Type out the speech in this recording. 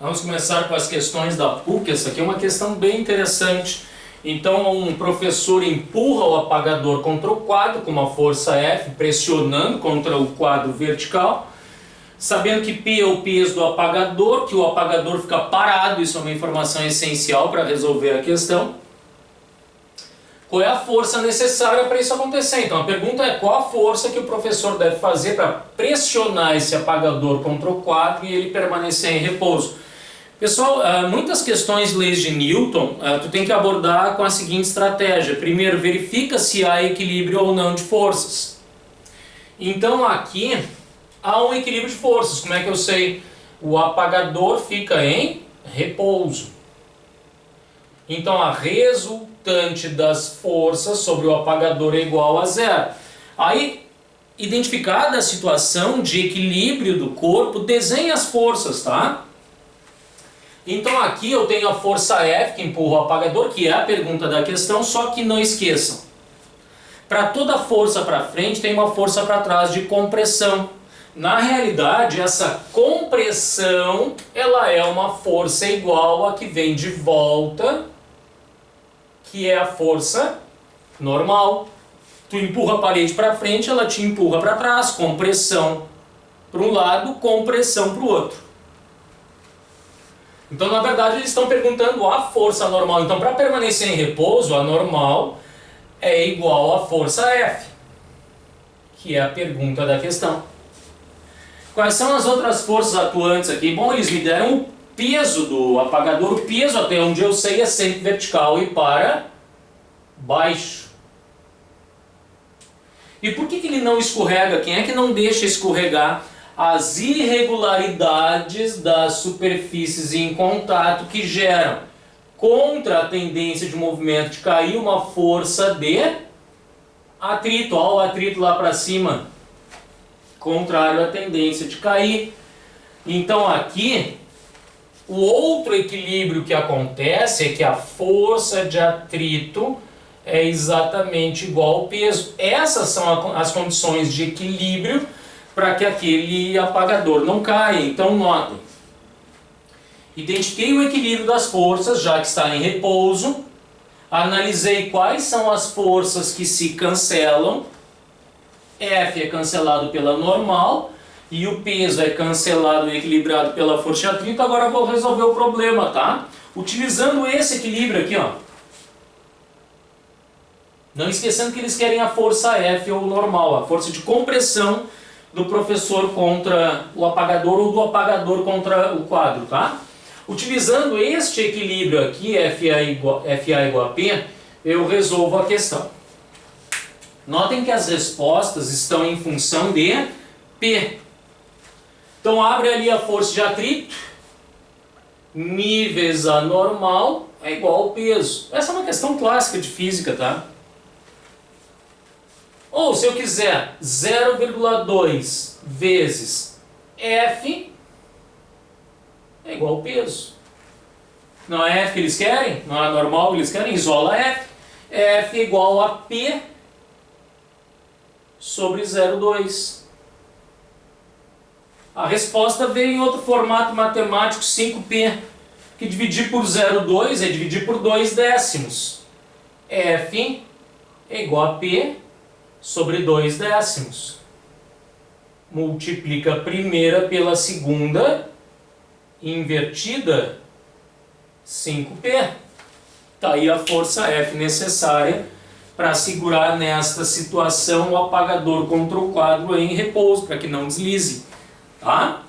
Vamos começar com as questões da PUC. Essa aqui é uma questão bem interessante. Então, um professor empurra o apagador contra o quadro com uma força F, pressionando contra o quadro vertical, sabendo que P é o peso do apagador, que o apagador fica parado. Isso é uma informação essencial para resolver a questão. Qual é a força necessária para isso acontecer? Então a pergunta é: qual a força que o professor deve fazer para pressionar esse apagador contra o quadro e ele permanecer em repouso? Pessoal, muitas questões de leis de Newton tu tem que abordar com a seguinte estratégia. Primeiro, verifica se há equilíbrio ou não de forças. Então aqui há um equilíbrio de forças. Como é que eu sei? O apagador fica em repouso. Então a resultante das forças sobre o apagador é igual a zero. Aí, identificada a situação de equilíbrio do corpo, desenhe as forças, tá? Então aqui eu tenho a força F que empurra o apagador, que é a pergunta da questão, só que não esqueçam. Para toda força para frente tem uma força para trás de compressão. Na realidade, essa compressão ela é uma força igual a que vem de volta, que é a força normal. Tu empurra a parede para frente, ela te empurra para trás, compressão para um lado, compressão para o outro. Então, na verdade, eles estão perguntando a força normal. Então, para permanecer em repouso, a normal é igual à força F, que é a pergunta da questão. Quais são as outras forças atuantes aqui? Bom, eles me deram o peso do apagador. O peso, até onde eu sei, é sempre vertical e para baixo. E por que ele não escorrega? Quem é que não deixa escorregar? As irregularidades das superfícies em contato que geram, contra a tendência de movimento de cair, uma força de atrito. Olha o atrito lá para cima, contrário à tendência de cair. Então aqui, o outro equilíbrio que acontece é que a força de atrito é exatamente igual ao peso. Essas são as condições de equilíbrio para que aquele apagador não caia. Então notem, identifiquei o equilíbrio das forças, já que está em repouso, analisei quais são as forças que se cancelam, F é cancelado pela normal, e o peso é cancelado e equilibrado pela força de atrito. Agora eu vou resolver o problema, tá? Utilizando esse equilíbrio aqui, ó. Não esquecendo que eles querem a força F ou normal, a força de compressão do professor contra o apagador ou do apagador contra o quadro, tá? Utilizando este equilíbrio aqui, FA igual a P, eu resolvo a questão. Notem que as respostas estão em função de P. Então abre ali a força de atrito, níveis a normal é igual ao peso. Essa é uma questão clássica de física, tá? Ou, se eu quiser, 0,2 vezes F é igual ao peso. Não é F que eles querem? Não é normal que eles querem? Isola F. F é igual a P sobre 0,2. A resposta veio em outro formato matemático, 5P, que dividir por 0,2 é dividir por 2 décimos. F é igual a P sobre 2 décimos. Multiplica a primeira pela segunda, invertida, 5P. Está aí a força F necessária para segurar nesta situação o apagador contra o quadro em repouso, para que não deslize. Tá?